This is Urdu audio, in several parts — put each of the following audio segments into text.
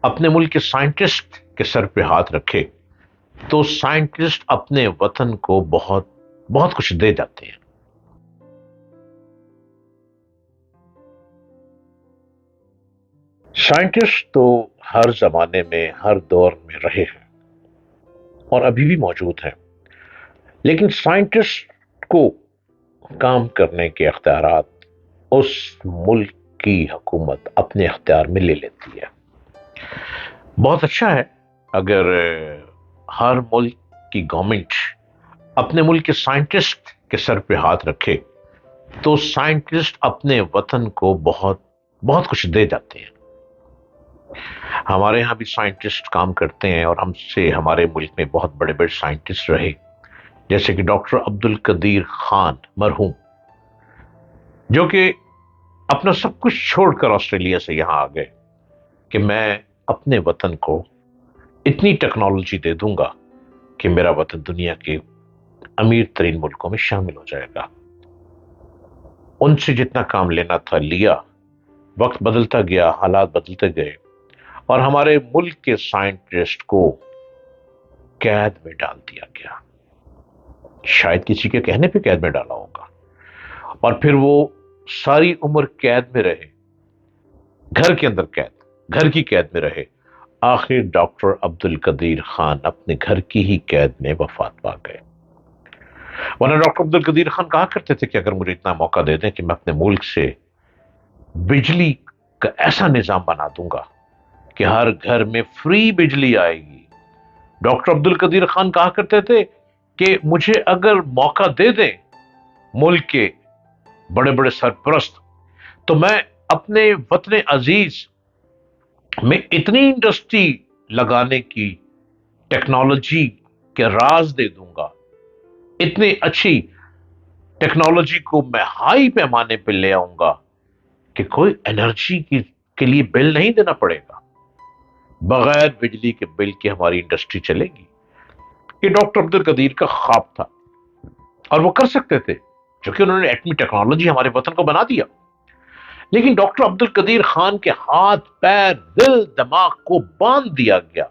اپنے ملک کے سائنٹسٹ کے سر پہ ہاتھ رکھے تو سائنٹسٹ اپنے وطن کو بہت بہت کچھ دے جاتے ہیں۔ سائنٹسٹ تو ہر زمانے میں ہر دور میں رہے ہیں اور ابھی بھی موجود ہیں، لیکن سائنٹسٹ کو کام کرنے کے اختیارات اس ملک کی حکومت اپنے اختیار میں لے لیتی ہے۔ بہت اچھا ہے اگر ہر ملک کی گورنمنٹ اپنے ملک کے سائنٹسٹ کے سر پہ ہاتھ رکھے تو سائنٹسٹ اپنے وطن کو بہت بہت کچھ دے جاتے ہیں۔ ہمارے ہاں بھی سائنٹسٹ کام کرتے ہیں اور ہم سے ہمارے ملک میں بہت بڑے بڑے سائنٹسٹ رہے، جیسے کہ ڈاکٹر عبد القدیر خان مرحوم، جو کہ اپنا سب کچھ چھوڑ کر آسٹریلیا سے یہاں آ گئے کہ میں اپنے وطن کو اتنی ٹیکنالوجی دے دوں گا کہ میرا وطن دنیا کے امیر ترین ملکوں میں شامل ہو جائے گا۔ ان سے جتنا کام لینا تھا لیا، وقت بدلتا گیا، حالات بدلتے گئے اور ہمارے ملک کے سائنٹسٹ کو قید میں ڈال دیا گیا، شاید کسی کے کہنے پہ قید میں ڈالا ہوگا، اور پھر وہ ساری عمر قید میں رہے، گھر کے اندر قید، گھر کی قید میں رہے۔ آخر ڈاکٹر عبد القدیر خان اپنے گھر کی ہی قید میں وفات پا گئے۔ ورنہ ڈاکٹر عبد القدیر خان کہا کرتے تھے کہ اگر مجھے اتنا موقع دے دیں کہ میں اپنے ملک سے بجلی کا ایسا نظام بنا دوں گا کہ ہر گھر میں فری بجلی آئے گی۔ ڈاکٹر عبد القدیر خان کہا کرتے تھے کہ مجھے اگر موقع دے دیں ملک کے بڑے بڑے سرپرست تو میں اپنے وطن عزیز میں اتنی انڈسٹری لگانے کی ٹیکنالوجی کے راز دے دوں گا، اتنی اچھی ٹیکنالوجی کو میں ہائی پیمانے پہ لے آؤں گا کہ کوئی انرجی کے لیے بل نہیں دینا پڑے گا، بغیر بجلی کے بل کے ہماری انڈسٹری چلے گی۔ یہ ڈاکٹر عبد القدیر کا خواب تھا اور وہ کر سکتے تھے کیونکہ انہوں نے ایٹمی ٹیکنالوجی ہمارے وطن کو بنا دیا۔ لیکن ڈاکٹر عبد القدیر خان کے ہاتھ پیر دل دماغ کو باندھ دیا گیا،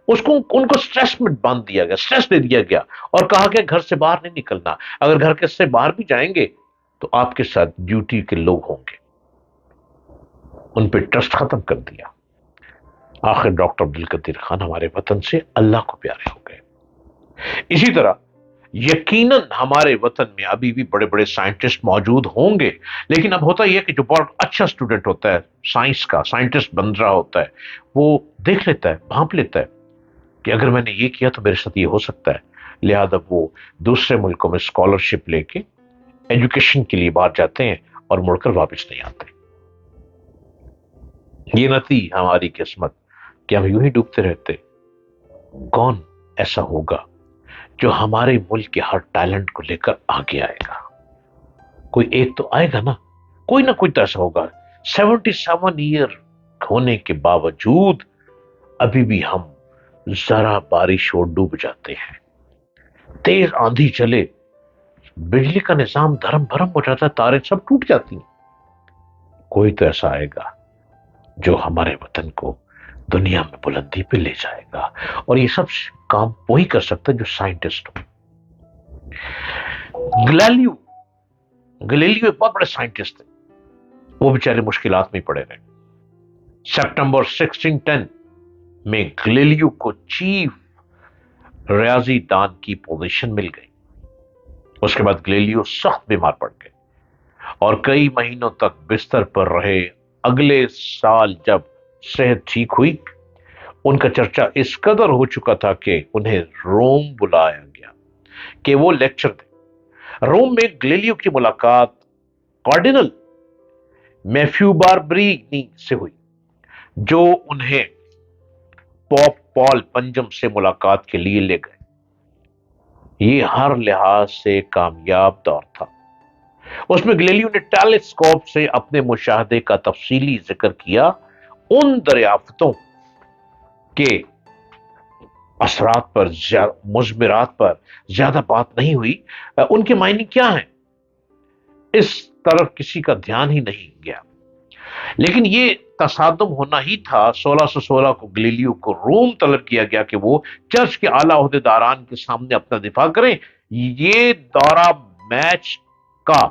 ان کو سٹریس میں باندھ دیا گیا، سٹریس دے دیا گیا اور کہا کہ گھر سے باہر نہیں نکلنا، اگر گھر کے سے باہر بھی جائیں گے تو آپ کے ساتھ ڈیوٹی کے لوگ ہوں گے۔ ان پہ ٹرسٹ ختم کر دیا۔ آخر ڈاکٹر عبد القدیر خان ہمارے وطن سے اللہ کو پیارے ہو گئے۔ اسی طرح یقیناً ہمارے وطن میں ابھی بھی بڑے بڑے سائنٹسٹ موجود ہوں گے، لیکن اب ہوتا یہ ہے کہ جو بہت اچھا اسٹوڈنٹ ہوتا ہے، سائنس کا سائنٹسٹ بن رہا ہوتا ہے، وہ دیکھ لیتا ہے، بھانپ لیتا ہے کہ اگر میں نے یہ کیا تو میرے ساتھ یہ ہو سکتا ہے، لہذا وہ دوسرے ملکوں میں اسکالرشپ لے کے ایجوکیشن کے لیے باہر جاتے ہیں اور مڑ کر واپس نہیں آتے۔ یہ نہ تھی ہماری قسمت کہ ہم یوں ہی ڈوبتے رہتے۔ کون ایسا ہوگا جو ہمارے ملک کے ہر ٹیلنٹ کو لے کر آگے آئے گا؟ کوئی ایک تو آئے گا نا، کوئی نہ کوئی تو ایسا ہوگا۔ 77 ایئر ہونے کے باوجود ابھی بھی ہم ذرا بارش ہو ڈوب جاتے ہیں، تیز آندھی چلے بجلی کا نظام دھرم بھرم ہو جاتا ہے، تاریں سب ٹوٹ جاتی ہیں۔ کوئی تو ایسا آئے گا جو ہمارے وطن کو دنیا میں بلندی پہ لے جائے گا، اور یہ سب کام وہی کر سکتا ہے جو سائنٹسٹ ہو۔ گلیلیو ایک بہت بڑے سائنٹسٹ تھے، وہ بیچارے مشکلات میں پڑے رہے۔ سپٹمبر 1610 میں گلیلیو کو چیف ریاضی دان کی پوزیشن مل گئی۔ اس کے بعد گلیلیو سخت بیمار پڑ گئے اور کئی مہینوں تک بستر پر رہے۔ اگلے سال جب صحت ٹھیک ہوئی، ان کا چرچا اس قدر ہو چکا تھا کہ انہیں روم بلایا گیا کہ وہ لیکچر دیں۔ روم میں گلیلیو کی ملاقات کارڈینل میتھیو باربرینی سے ہوئی، جو انہیں پوپ پال پنجم سے ملاقات کے لیے لے گئے۔ یہ ہر لحاظ سے کامیاب دور تھا۔ اس میں گلیلیو نے ٹیلیسکوپ سے اپنے مشاہدے کا تفصیلی ذکر کیا۔ ان دریافتوں کے اثرات پر، مضمرات پر زیادہ بات نہیں ہوئی، ان کے معنی کیا ہیں اس طرف کسی کا دھیان ہی نہیں گیا۔ لیکن یہ تصادم ہونا ہی تھا۔ 1616 کو گلیلیو کو روم طلب کیا گیا کہ وہ چرچ کے اعلیٰ عہدیداران کے سامنے اپنا دفاع کریں۔ یہ دورہ میچ کا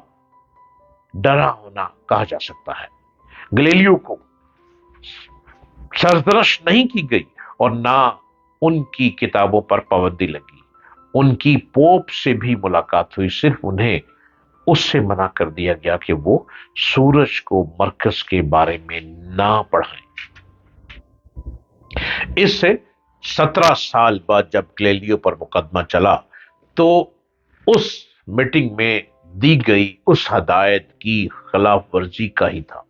ڈرا ہونا کہا جا سکتا ہے۔ گلیلیو کو سرزنش نہیں کی گئی اور نہ ان کی کتابوں پر پابندی لگی۔ ان کی پوپ سے بھی ملاقات ہوئی، صرف انہیں اس سے منع کر دیا گیا کہ وہ سورج کو مرکز کے بارے میں نہ پڑھائیں۔ اس سے 17 سال بعد جب گلیلیو پر مقدمہ چلا تو اس میٹنگ میں دی گئی اس ہدایت کی خلاف ورزی کا ہی تھا۔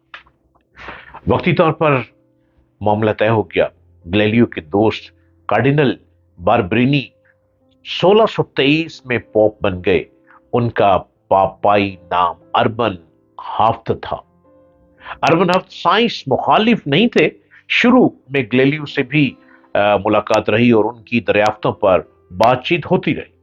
وقتی طور پر معاملہ طے ہو گیا۔ گلیلیو کے دوست کارڈینل باربرینی 1623 میں پوپ بن گئے۔ ان کا پاپائی نام اربن ہافت تھا۔ اربن ہافت سائنس مخالف نہیں تھے۔ شروع میں گلیلیو سے بھی ملاقات رہی اور ان کی دریافتوں پر بات چیت ہوتی رہی۔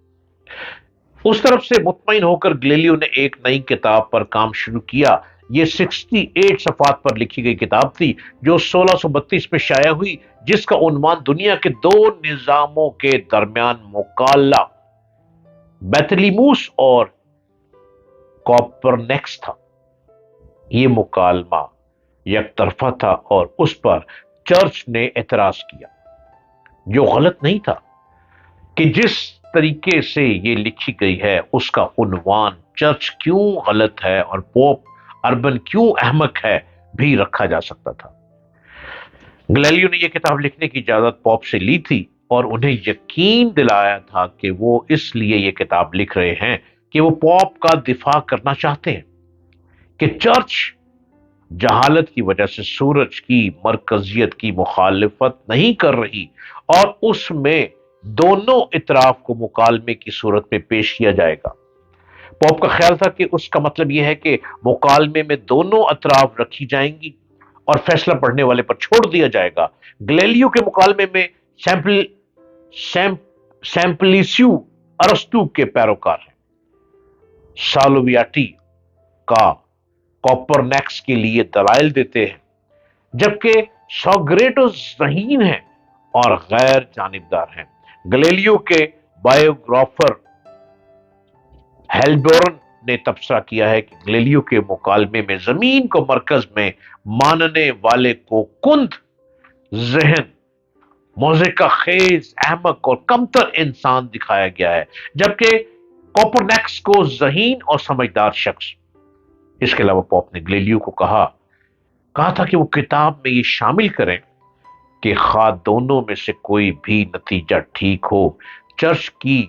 اس طرف سے مطمئن ہو کر گلیلیو نے ایک نئی کتاب پر کام شروع کیا۔ یہ 68 صفحات پر لکھی گئی کتاب تھی جو 1632 میں شائع ہوئی، جس کا عنوان دنیا کے دو نظاموں کے درمیان مکالمہ بیتلیموس اور کوپرنیکس تھا۔ یہ مکالمہ یک طرفہ تھا اور اس پر چرچ نے اعتراض کیا، جو غلط نہیں تھا کہ جس طریقے سے یہ لکھی گئی ہے اس کا عنوان چرچ کیوں غلط ہے اور پوپ اربن کیوں احمق ہے بھی رکھا جا سکتا تھا۔ گلیلیو نے یہ کتاب لکھنے کی اجازت پوپ سے لی تھی اور انہیں یقین دلایا تھا کہ وہ اس لیے یہ کتاب لکھ رہے ہیں کہ وہ پوپ کا دفاع کرنا چاہتے ہیں کہ چرچ جہالت کی وجہ سے سورج کی مرکزیت کی مخالفت نہیں کر رہی اور اس میں دونوں اطراف کو مکالمے کی صورت میں پیش کیا جائے گا۔ پوپ کا خیال تھا کہ اس کا مطلب یہ ہے کہ مکالمے میں دونوں اطراف رکھی جائیں گی اور فیصلہ پڑھنے والے پر چھوڑ دیا جائے گا۔ گلیلیو کے مکالمے میں سیمپلیسیو ارسطو کے پیروکار ہیں، سالویاٹی کا کوپرنیکس کے لیے دلائل دیتے ہیں، جبکہ سوگریٹو ذہین ہیں اور غیر جانبدار ہیں۔ گلیلیو کے بائیوگرافر ہیلبورن نے تبصرہ کیا ہے کہ گلیلیو کے مکالمے میں زمین کو مرکز میں ماننے والے کو کند ذہن، موذقہ خیز، احمق اور کمتر انسان دکھایا گیا ہے، جبکہ کوپرنیکس کو ذہین اور سمجھدار شخص۔ اس کے علاوہ پوپ نے گلیلیو کو کہا تھا کہ وہ کتاب میں یہ شامل کریں کہ خواہ دونوں میں سے کوئی بھی نتیجہ ٹھیک ہو، چرچ کی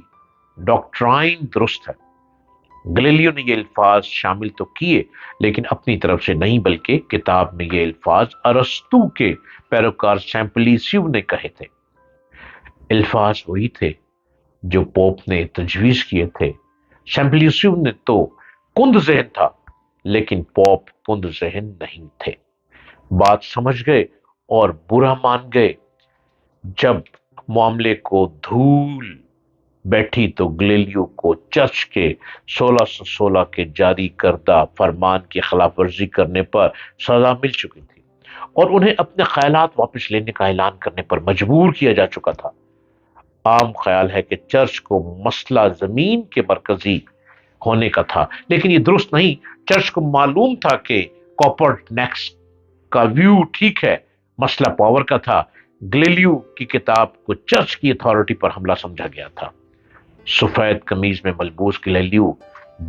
ڈاکٹرائن درست ہے۔ گلیلیو نے یہ الفاظ شامل تو کیے لیکن اپنی طرف سے نہیں، بلکہ کتاب میں یہ الفاظ ارسطو کے پیروکار سیمپلیسیو نے کہے تھے۔ الفاظ وہی تھے جو پوپ نے تجویز کیے تھے۔ سیمپلیسیو نے تو کند ذہن تھا لیکن پوپ کند ذہن نہیں تھے۔ بات سمجھ گئے اور برا مان گئے۔ جب معاملے کو دھول بیٹھی تو گلیلیو کو چرچ کے 1616 کے جاری کردہ فرمان کی خلاف ورزی کرنے پر سزا مل چکی تھی اور انہیں اپنے خیالات واپس لینے کا اعلان کرنے پر مجبور کیا جا چکا تھا۔ عام خیال ہے کہ چرچ کو مسئلہ زمین کے مرکزی ہونے کا تھا، لیکن یہ درست نہیں۔ چرچ کو معلوم تھا کہ کوپرنیکس کا ویو ٹھیک ہے، مسئلہ پاور کا تھا۔ گلیلیو کی کتاب کو چرچ کی اتھارٹی پر حملہ سمجھا گیا تھا۔ سفید قمیض میں ملبوس گلیلیو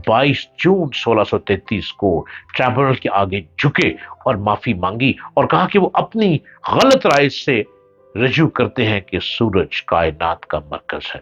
22 جون 1633 کو ٹریبونل کے آگے جھکے اور معافی مانگی اور کہا کہ وہ اپنی غلط رائے سے رجوع کرتے ہیں کہ سورج کائنات کا مرکز ہے۔